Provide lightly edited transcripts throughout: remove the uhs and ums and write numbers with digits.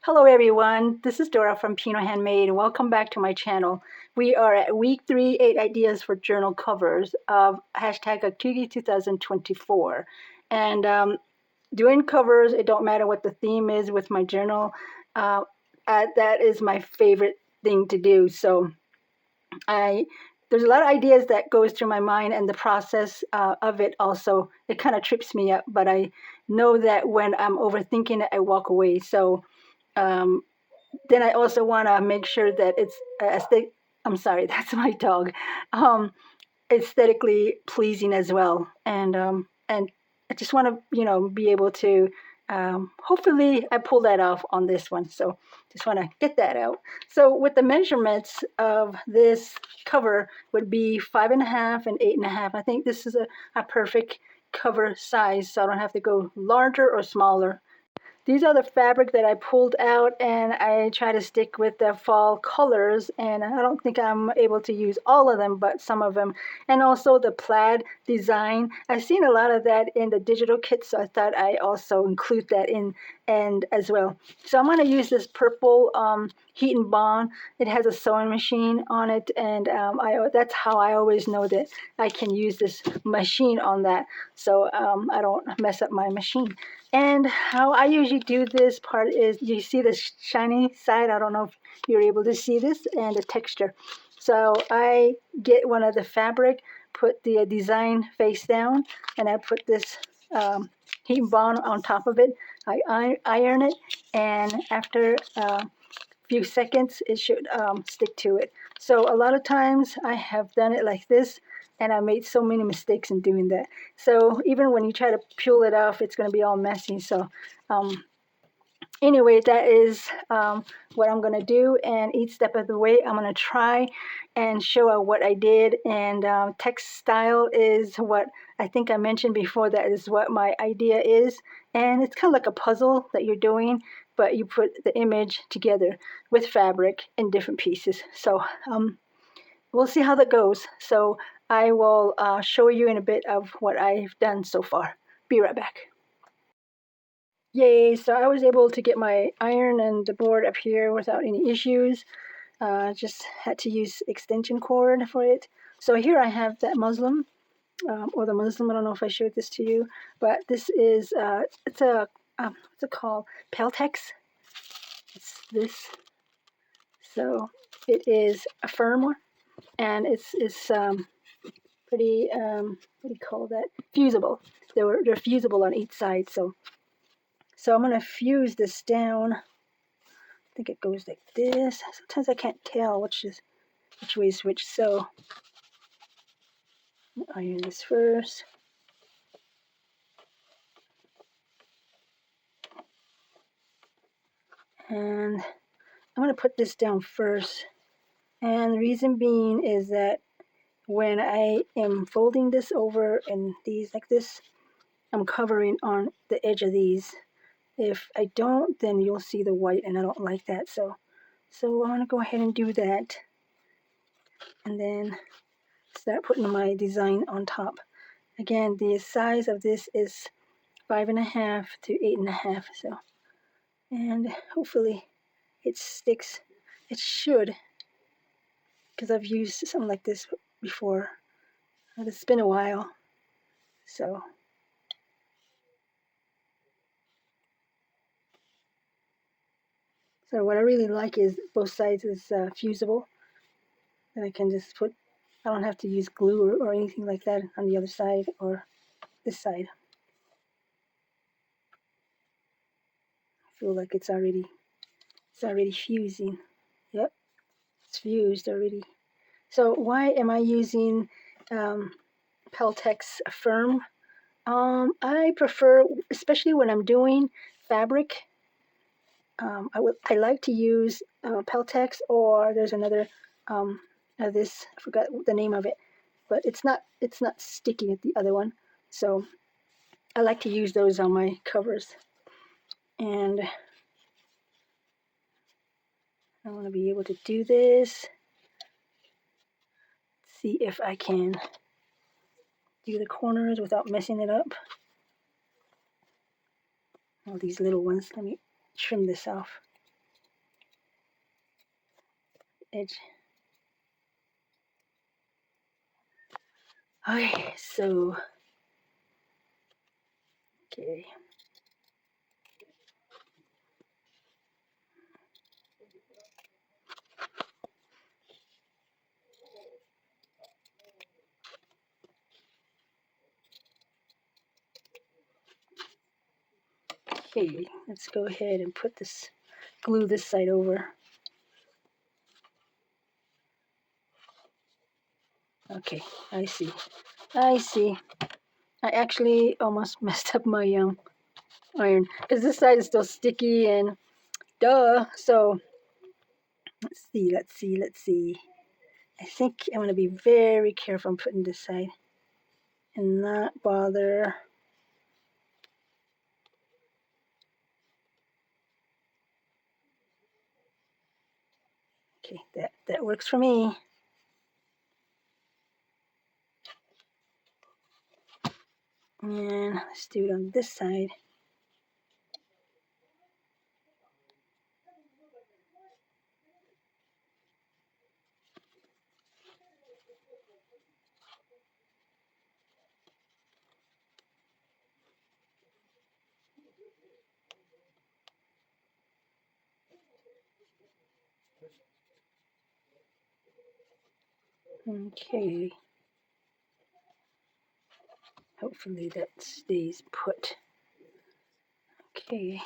Hello everyone, this is Dora from Pino Handmade and welcome back to my channel. We are at week 3, 8 ideas for journal covers of hashtag Activity 2024. And doing covers, it don't matter what the theme is with my journal, that is my favorite thing to do. So there's a lot of ideas that goes through my mind, and the process of it also, it kind of trips me up, but I know that when I'm overthinking it, I walk away. So um, then I also want to make sure that it's I'm sorry, that's my dog. Um, Aesthetically pleasing as well, and I just want to be able to. Hopefully, I pull that off on this one. So just want to get that out. So with the measurements of this cover would be 5.5 and 8.5. I think this is a perfect cover size, so I don't have to go larger or smaller. These are the fabric that I pulled out, and I try to stick with the fall colors, and I don't think I'm able to use all of them, but some of them. And also the plaid design. I've seen a lot of that in the digital kit, so I thought I also include that in and as well. So I'm going to use this purple heat and bond. It has a sewing machine on it, and that's how I always know that I can use this machine on that, so I don't mess up my machine. And how I usually do this part is, you see the shiny side. I don't know if you're able to see this, and the texture. So I get one of the fabric, put the design face down, and I put this heat and bond on top of it. I iron it, and after a few seconds, it should stick to it. So a lot of times I have done it like this, and I made so many mistakes in doing that. So even when you try to peel it off, it's going to be all messy. So anyway, that is what I'm going to do. And each step of the way, I'm going to try and show what I did. And textile is what I think I mentioned before. That is what my idea is. And it's kind of like a puzzle that you're doing, but you put the image together with fabric in different pieces. So we'll see how that goes. So I will show you in a bit of what I've done so far. Be right back. Yay, so I was able to get my iron and the board up here without any issues. Just had to use extension cord for it. So here I have that muslin, or the muslin, I don't know if I showed this to you, but this is, it's a, what's it called? Peltex. It's this. So it is a firm one, and it's pretty, what do you call that? Fusible. They're fusible on each side, so I'm going to fuse this down. I think it goes like this. Sometimes I can't tell which way is which, so iron this first. And I'm going to put this down first. And the reason being is that when I am folding this over in these like this, I'm covering on the edge of these. If I don't, then you'll see the white, and I don't like that. So I'm going to go ahead and do that. And then start putting my design on top. Again, the size of this is 5.5 to 8.5. So, and hopefully it sticks. It should, because I've used something like this before. It's been a while. So what I really like is both sides is fusible. And I can just put, I don't have to use glue or anything like that on the other side or this side. I feel like it's already fusing. Yep, it's fused already. So why am I using Peltex Firm? I prefer, especially when I'm doing fabric, I like to use Peltex, or there's another this, I forgot the name of it, but it's not sticky at the other one. So I like to use those on my covers, and I want to be able to do this. See if I can do the corners without messing it up. All these little ones, let me trim this off. edge. Okay, so okay. Okay, let's go ahead and put this, glue this side over. Okay, I see. I see. I actually almost messed up my iron because this side is still sticky and duh. So let's see, let's see, let's see. I think I'm going to be very careful on putting this side and not bother. Okay, that works for me. And let's do it on this side. Okay. Hopefully that stays put. Okay.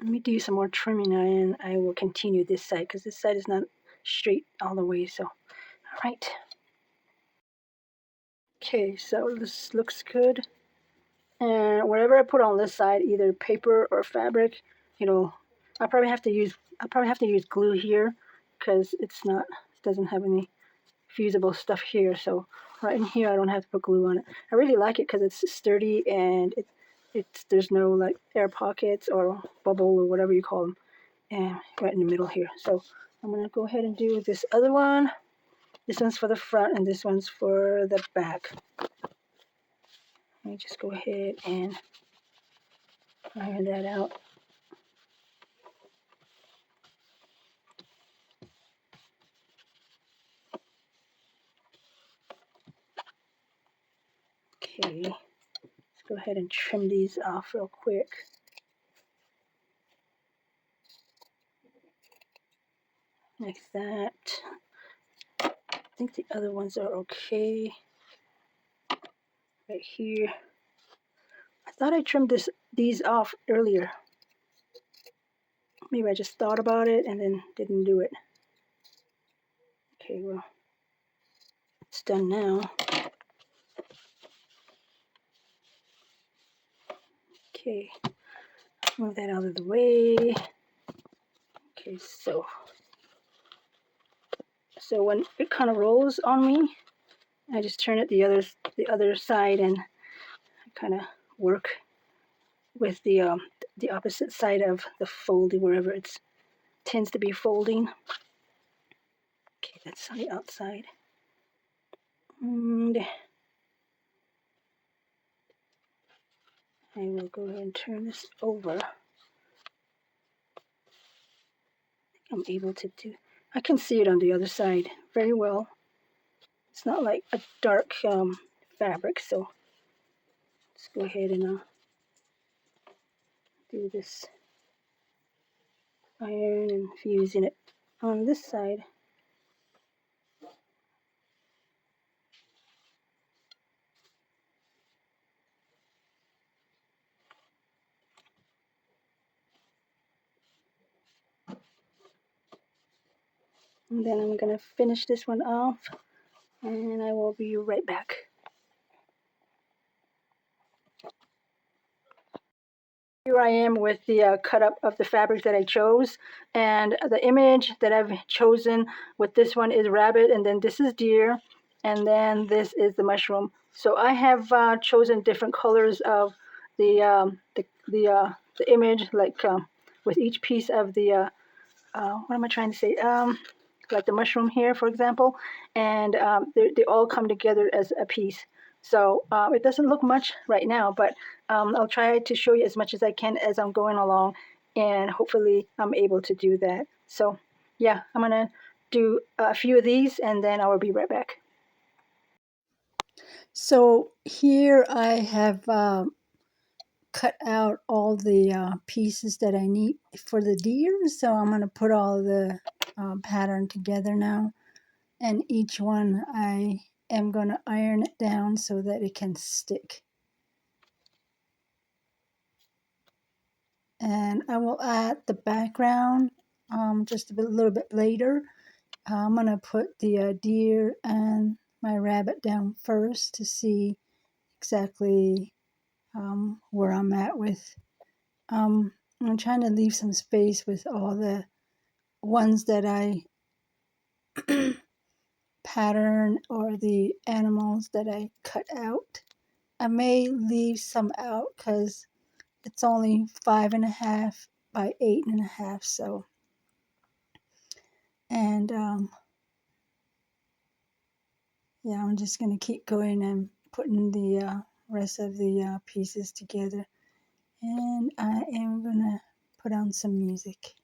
Let me do some more trimming and I will continue this side because this side is not straight all the way. So, all right. Okay, so this looks good. And whatever I put on this side, either paper or fabric, you know, I'll probably have to use glue here because it doesn't have any fusible stuff here. So right in here, I don't have to put glue on it. I really like it because it's sturdy and there's no like air pockets or bubble or whatever you call them, and right in the middle here. So I'm gonna go ahead and do this other one. This one's for the front and this one's for the back. Let me just go ahead and iron that out. Okay, let's go ahead and trim these off real quick. Like that. I think the other ones are okay. Right here. I thought I trimmed these off earlier. Maybe I just thought about it and then didn't do it. Okay, well, it's done now. Okay, move that out of the way. Okay, so when it kind of rolls on me, I just turn it the other side and kind of work with the opposite side of the folding wherever it tends to be folding. Okay, that's on the outside. And I will go ahead and turn this over. I think I'm able to do. I can see it on the other side very well. It's not like a dark fabric, so let's go ahead and do this iron and fusing it on this side. And then I'm going to finish this one off and I will be right back. Here I am with the cut up of the fabric that I chose, and the image that I've chosen with this one is rabbit, and then this is deer, and then this is the mushroom. So I have chosen different colors of the image, like with each piece of the what am I trying to say? Like the mushroom here, for example, and they all come together as a piece. So it doesn't look much right now, but I'll try to show you as much as I can as I'm going along, and hopefully I'm able to do that. So yeah, I'm gonna do a few of these and then I will be right back. So here I have cut out all the pieces that I need for the deer. So I'm going to put all the pattern together now. And each one I am going to iron it down so that it can stick. And I will add the background just a little bit later. I'm going to put the deer and my rabbit down first to see exactly where I'm at with. I'm trying to leave some space with all the ones that I pattern or the animals that I cut out. I may leave some out because it's only 5.5 by 8.5. So, and yeah, I'm just gonna keep going and putting the rest of the pieces together. And I am gonna put on some music.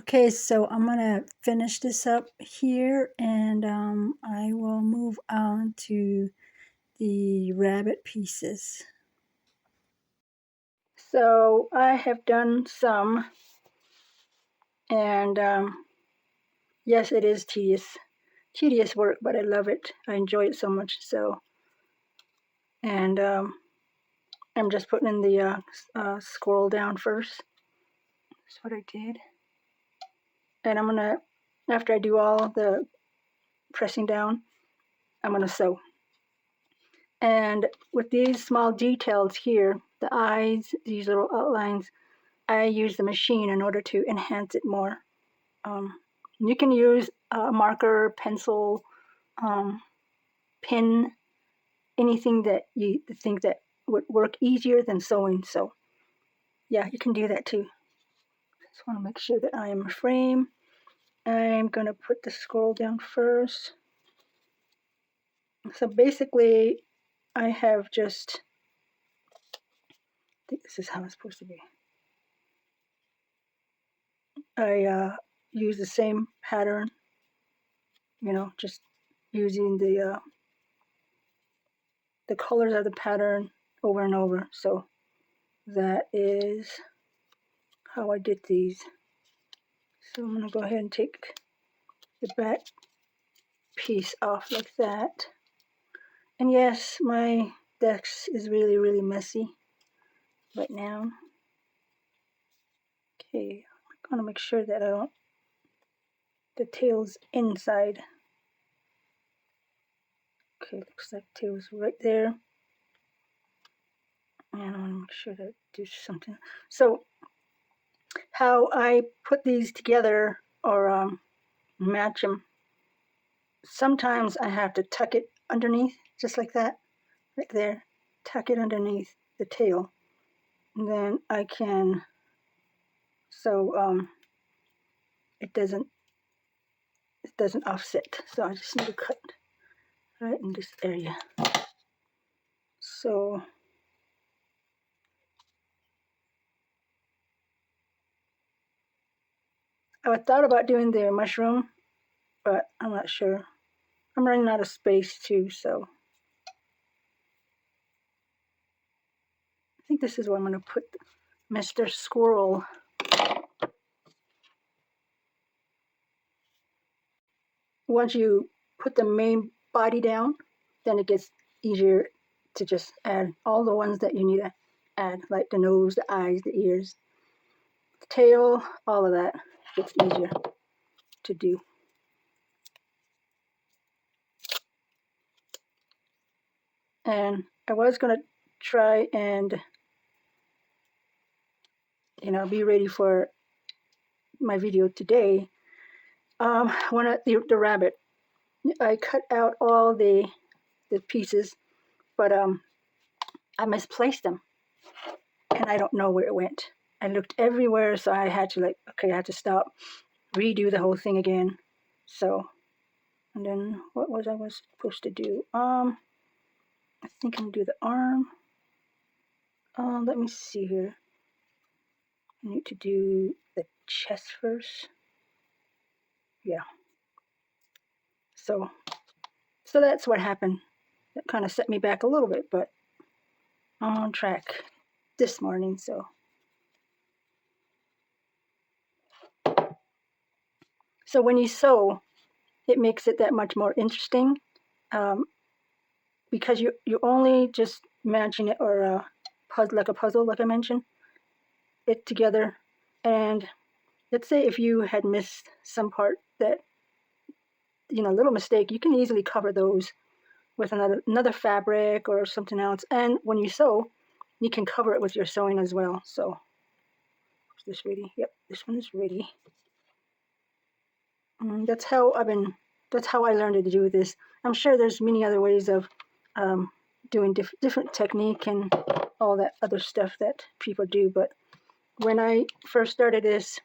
Okay, so I'm gonna finish this up here and I will move on to the rabbit pieces. So I have done some, and yes, it is tedious work, but I love it. I enjoy it so much. So, and I'm just putting in the squirrel down first. That's what I did. And I'm gonna, after I do all the pressing down, I'm gonna sew. And with these small details here, the eyes, these little outlines, I use the machine in order to enhance it more. You can use a marker, pencil, pen, anything that you think that would work easier than sewing. So yeah, you can do that too. Just want to make sure that I am frame. I'm going to put the scroll down first. So basically, I have just, I think this is how it's supposed to be. I use the same pattern, just using the colors of the pattern over and over. So that is how I did these. So I'm going to go ahead and take the back piece off like that. And yes, my desk is really, really messy right now. Okay, I'm going to make sure that I don't, the tail's inside. Okay, looks like tail's right there. And I want to make sure that I do something. So how I put these together or match them, sometimes I have to tuck it underneath, just like that, right there. Tuck it underneath the tail. And then I can, so it doesn't offset. So I just need to cut right in this area. So I thought about doing the mushroom, but I'm not sure. I'm running out of space too, so I think this is where I'm going to put Mr. Squirrel. Once you put the main body down, then it gets easier to just add all the ones that you need to add, like the nose, the eyes, the ears, the tail, all of that gets easier to do. And I was going to try and, be ready for my video today. One of the rabbit, I cut out all the pieces, but I misplaced them, and I don't know where it went. I looked everywhere, so I had to I had to stop, redo the whole thing again. So, and then what was I supposed to do? I think I'm gonna do the arm. Let me see here. I need to do the chest first. Yeah. So that's what happened. That kind of set me back a little bit, but I'm on track this morning. So when you sew, it makes it that much more interesting, because you only just matching it or like a puzzle, like I mentioned, it together. And let's say if you had missed some part that, little mistake, you can easily cover those with another fabric or something else. And when you sew, you can cover it with your sewing as well. So is this ready? Yep, this one is ready. That's how I learned to do this. I'm sure there's many other ways of doing different technique and all that other stuff that people do. But when I first started this,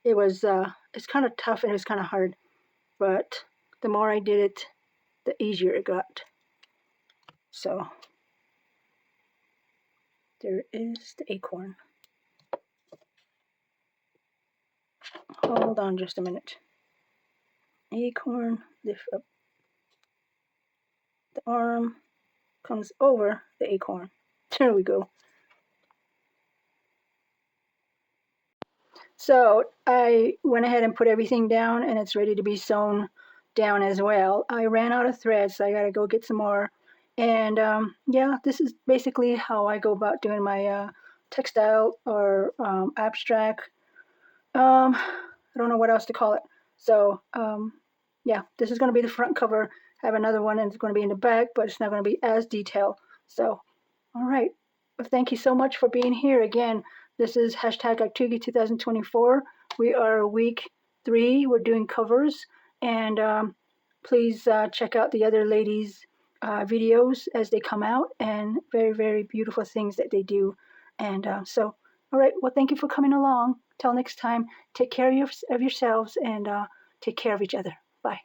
it was it's kind of tough and it was kind of hard. But the more I did it, the easier it got. So there is the acorn. Hold on just a minute. Acorn, lift up the arm, comes over the acorn. There we go. So I went ahead and put everything down, and it's ready to be sewn down as well. I ran out of thread, so I got to go get some more. And yeah, this is basically how I go about doing my textile or abstract. I don't know what else to call it. So yeah, this is going to be the front cover. I have another one and it's going to be in the back, but it's not going to be as detailed. So, all right. Well, thank you so much for being here again. This is hashtag Aktugi 2024. We are week 3. We're doing covers. And please check out the other ladies' videos as they come out, and very, very beautiful things that they do. And so, all right. Well, thank you for coming along. Till next time, take care of yourselves and take care of each other. Bye.